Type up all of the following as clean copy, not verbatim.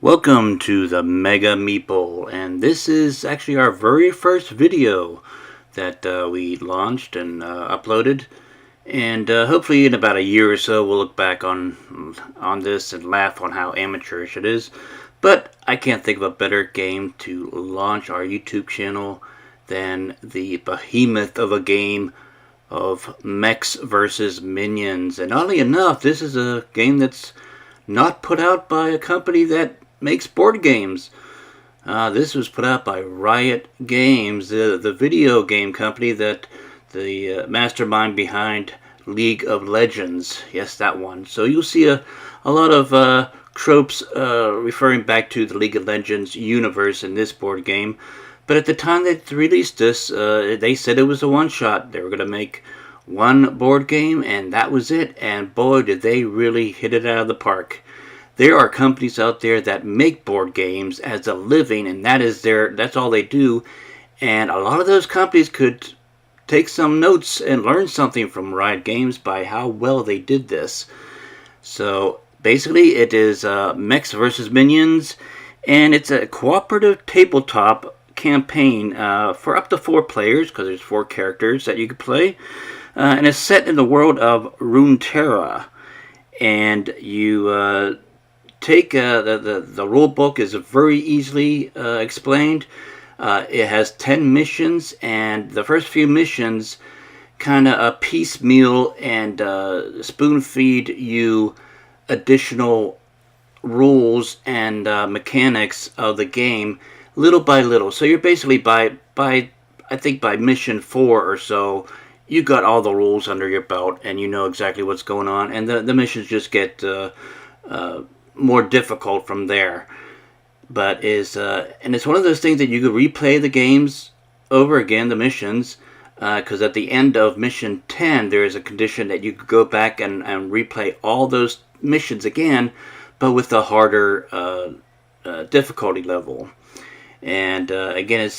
Welcome to the Mega Meeple, and this is actually our very first video that we launched and uploaded. And hopefully in about a year or so we'll look back on this and laugh on how amateurish it is. But I can't think of a better game to launch our YouTube channel than the behemoth of a game of Mechs versus Minions. And oddly enough, this is a game that's not put out by a company that makes board games. This was put out by Riot Games, the video game company that the mastermind behind League of Legends. Yes, that one. So you'll see a lot of tropes referring back to the League of Legends universe in this board game. But at the time they released this, they said it was a one-shot. They were going to make one board game, and that was it. And boy, did they really hit it out of the park. There are companies out there that make board games as a living, and that's all they do. And a lot of those companies could take some notes and learn something from Riot Games by how well they did this. So basically it is Mechs versus Minions, and it's a cooperative tabletop campaign for up to 4 players, because there's 4 characters that you could play. And it's set in the world of Runeterra. And you take the rule book is very easily explained. It has 10 missions, and the first few missions kind of piecemeal and spoon feed you additional rules and mechanics of the game little by little. So you're basically by I think by mission 4 or so, you got all the rules under your belt and you know exactly what's going on, and the missions just get more difficult from there. But and it's one of those things that you could replay the games over again, the missions, because at the end of mission 10 there is a condition that you could go back and replay all those missions again, but with a harder difficulty level. And again,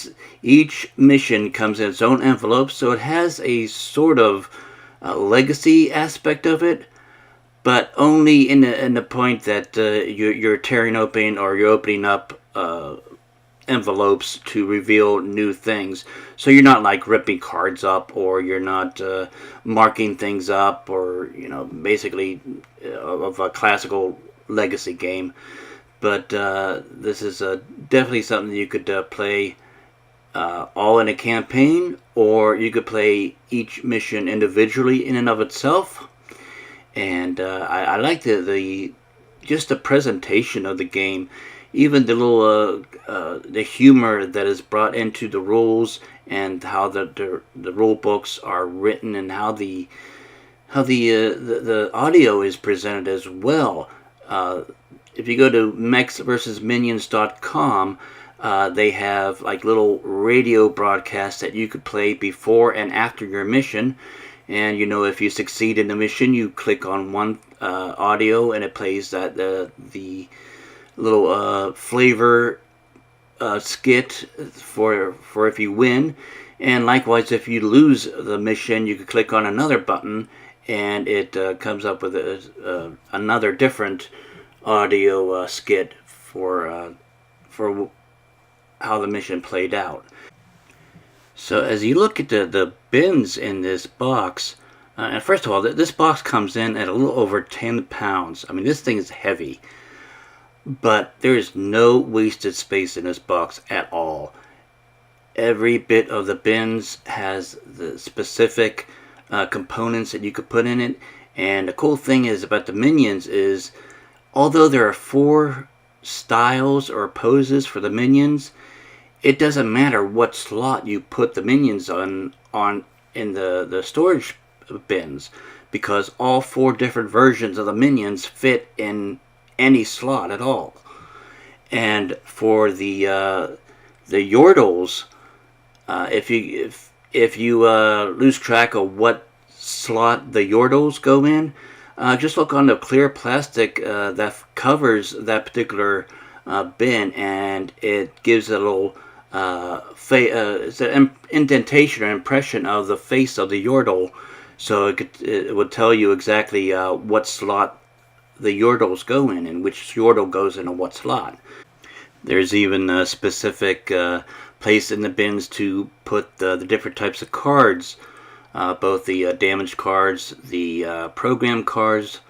each mission comes in its own envelope, so it has a sort of legacy aspect of it, but only in the point that you're tearing open, or you're opening up envelopes to reveal new things. So you're not like ripping cards up, or you're not marking things up, or basically of a classical legacy game. But this is definitely something you could play all in a campaign, or you could play each mission individually in and of itself. And I like just the presentation of the game, even the little the humor that is brought into the rules, and how the rule books are written, and how the audio is presented as well. If you go to mechsversusminions.com, they have like little radio broadcasts that you could play before and after your mission. And if you succeed in the mission, you click on one audio and it plays the little flavor skit for if you win. And likewise, if you lose the mission, you could click on another button and it comes up with another different audio skit for how the mission played out. So as you look at the bins in this box, and first of all, this box comes in at a little over 10 pounds. I mean, this thing is heavy, but there is no wasted space in this box at all. Every bit of the bins has the specific components that you could put in it. And the cool thing is about the minions is, although there are 4 styles or poses for the minions, it doesn't matter what slot you put the minions on in the storage bins, because all 4 different versions of the minions fit in any slot at all. And for the Yordles, if you lose track of what slot the Yordles go in, just look on the clear plastic that covers that particular bin, and it gives a little it's an indentation or impression of the face of the Yordle, so it would tell you exactly what slot the yordles go in and which yordle goes into what slot. There's even a specific place in the bins to put the different types of cards, both the damage cards, the program cards,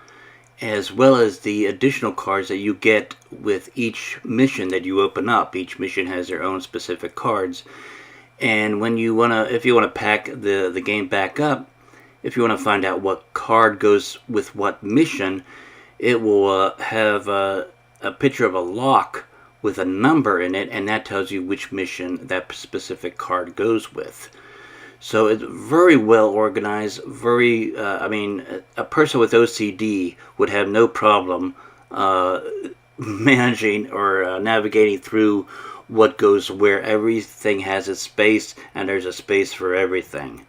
as well as the additional cards that you get with each mission that you open up. Each mission has their own specific cards. And when you if you wanna pack the game back up, if you want to find out what card goes with what mission, it will have a picture of a lock with a number in it, and that tells you which mission that specific card goes with. So it's very well organized. Very, I mean, a person with OCD would have no problem managing or navigating through what goes where. Everything has its space, and there's a space for everything.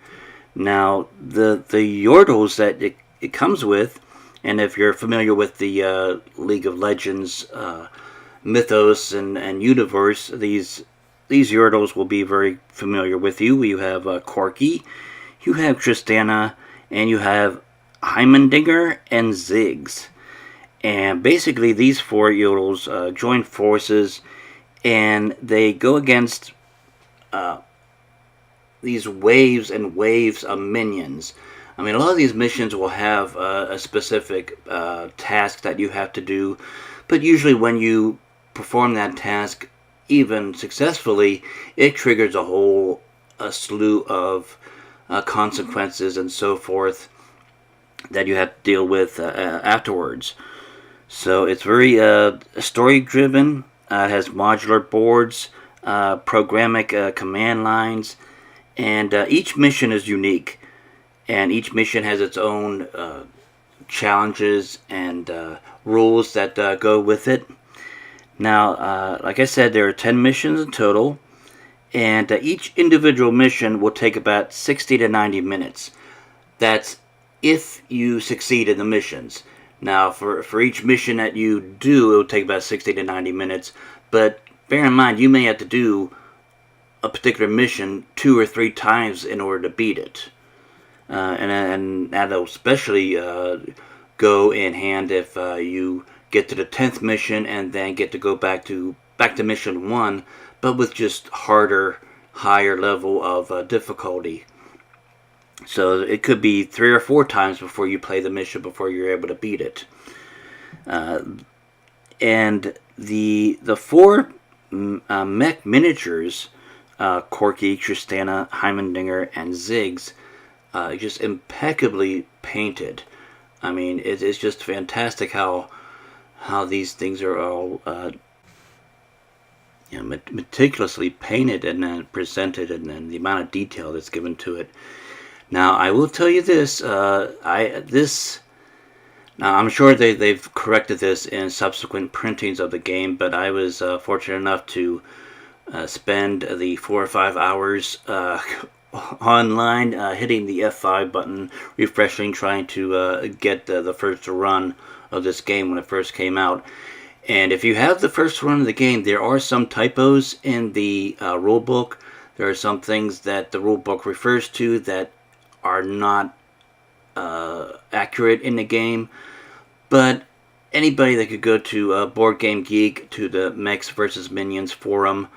Now, the yordles that it comes with, and if you're familiar with the League of Legends mythos and universe, these yordles will be very familiar with you. You have Corki, you have Tristana, and you have Heimendinger and Ziggs. And basically these four yordles join forces, and they go against these waves and waves of minions. I mean, a lot of these missions will have a specific task that you have to do, but usually when you perform that task, even successfully, it triggers a slew of consequences and so forth that you have to deal with afterwards. So it's very story-driven. It has modular boards, programmatic command lines, and each mission is unique. And each mission has its own challenges and rules that go with it. Now, like I said, there are 10 missions in total, and each individual mission will take about 60 to 90 minutes. That's if you succeed in the missions. Now, for each mission that you do, it will take about 60 to 90 minutes, but bear in mind, you may have to do a particular mission 2 or 3 times in order to beat it. And that'll especially go in hand if you get to the 10th mission and then get to go back to mission 1, but with just harder, higher level of difficulty. So it could be 3 or 4 times before you play the mission before you're able to beat it. And the 4 mech miniatures, Corki, Tristana, Heimendinger, and Ziggs, just impeccably painted. I mean, it's just fantastic how these things are all meticulously painted and then presented, and then the amount of detail that's given to it. Now, I will tell you this: now I'm sure they've corrected this in subsequent printings of the game, but I was fortunate enough to spend the 4 or 5 hours online hitting the F5 button, refreshing, trying to get the first run of this game when it first came out. And if you have the first run of the game, there are some typos in the rulebook. There are some things that the rulebook refers to that are not accurate in the game. But anybody that could go to Board Game Geek, to the Mechs versus Minions forum,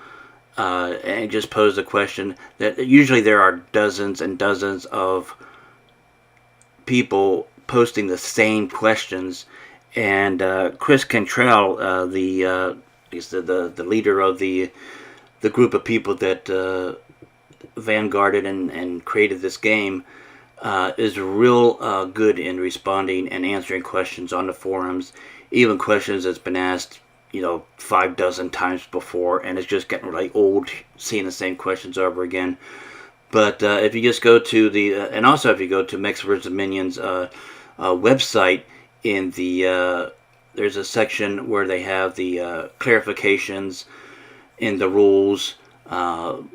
and just pose the question, that usually there are dozens and dozens of people posting the same questions, and Chris Cantrell, he's the leader of the group of people that vanguarded and created this game, is real good in responding and answering questions on the forums, even questions that's been asked 5 dozen times before, and it's just getting really old seeing the same questions over again. But if you just go to the and also if you go to Mechs vs. Minions website, in the there's a section where they have the clarifications in the rules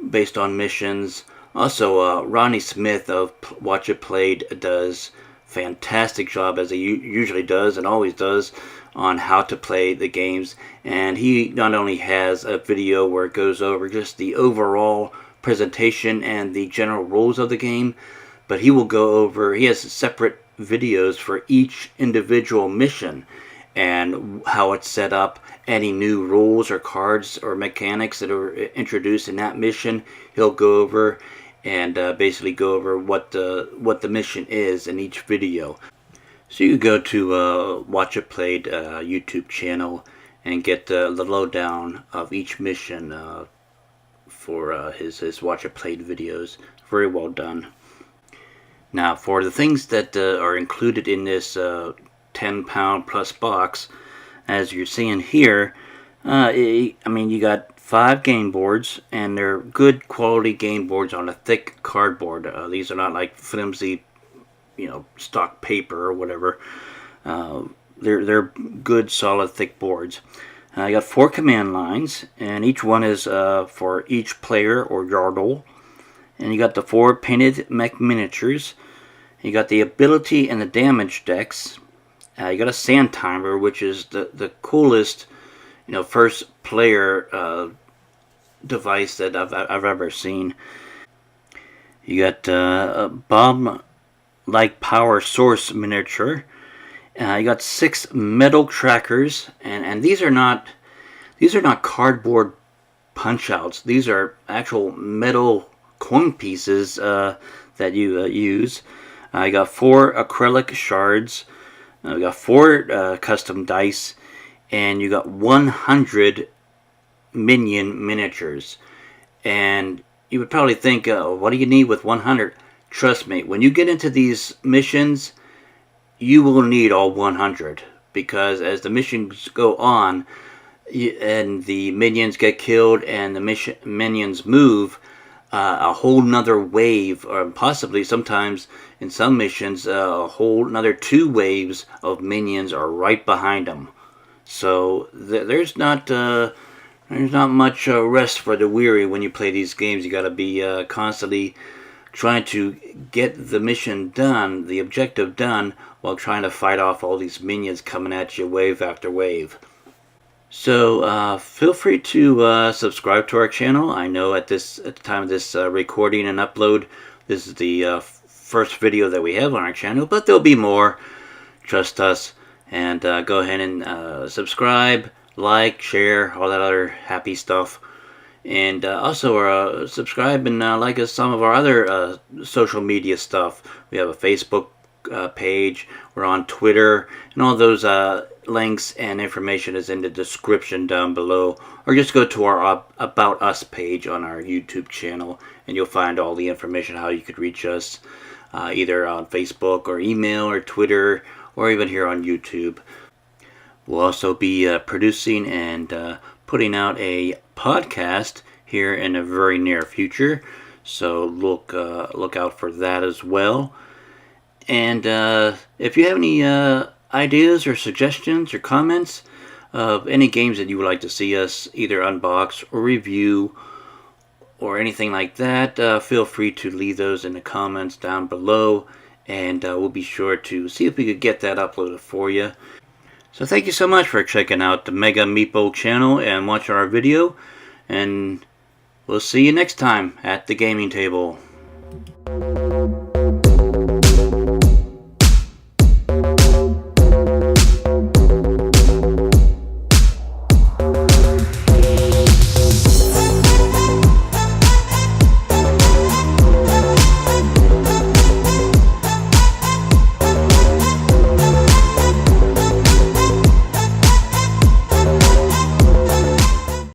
based on missions. Also, Ronnie Smith of Watch It Played does fantastic job, as he usually does and always does, on how to play the games. And he not only has a video where it goes over just the overall presentation and the general rules of the game, but he will go over, he has separate videos for each individual mission, and how it's set up, any new rules or cards or mechanics that are introduced in that mission. He'll go over and basically go over what the mission is in each video. So you go to Watch It Played YouTube channel and get the lowdown of each mission for his Watch It Played videos. Very well done. Now, for the things that are included in this 10-pound plus box, as you're seeing here, I mean, you got 5 game boards, and they're good quality game boards on a thick cardboard. These are not like flimsy, stock paper or whatever. They're good, solid, thick boards. You got 4 command lines, and each one is for each player or yardle. And you got the 4 painted mech miniatures. You got the ability and the damage decks. You got a sand timer, which is the coolest, first player device that I've ever seen. You got a bomb-like power source miniature. You got 6 metal trackers, and these are not cardboard punch-outs. These are actual metal coin pieces that you use. You got 4 acrylic shards. You got 4 custom dice, and you got 100 minion miniatures. And you would probably think, what do you need with 100? Trust me, when you get into these missions, you will need all 100, because as the missions go on and the minions get killed and the minions move, a whole nother wave, or possibly sometimes in some missions a whole nother 2 waves of minions are right behind them. So there's not much rest for the weary when you play these games. You got to be constantly trying to get the mission done, the objective done, while trying to fight off all these minions coming at you wave after wave. So feel free to subscribe to our channel. I know at the time of this recording and upload, this is the first video that we have on our channel, but there'll be more. Trust us. And go ahead and subscribe, like, share, all that other happy stuff. And also subscribe and like us some of our other social media stuff. We have a Facebook page. We're on Twitter, and all those links and information is in the description down below, or just go to our About Us page on our YouTube channel, and you'll find all the information how you could reach us, either on Facebook or email or Twitter, or even here on YouTube. We'll also be producing and putting out a podcast here in the very near future, so look out for that as well. And if you have any ideas or suggestions or comments of any games that you would like to see us either unbox or review or anything like that, feel free to leave those in the comments down below, and we'll be sure to see if we could get that uploaded for you. So thank you so much for checking out the Mega Meeple channel and watching our video, and we'll see you next time at the gaming table.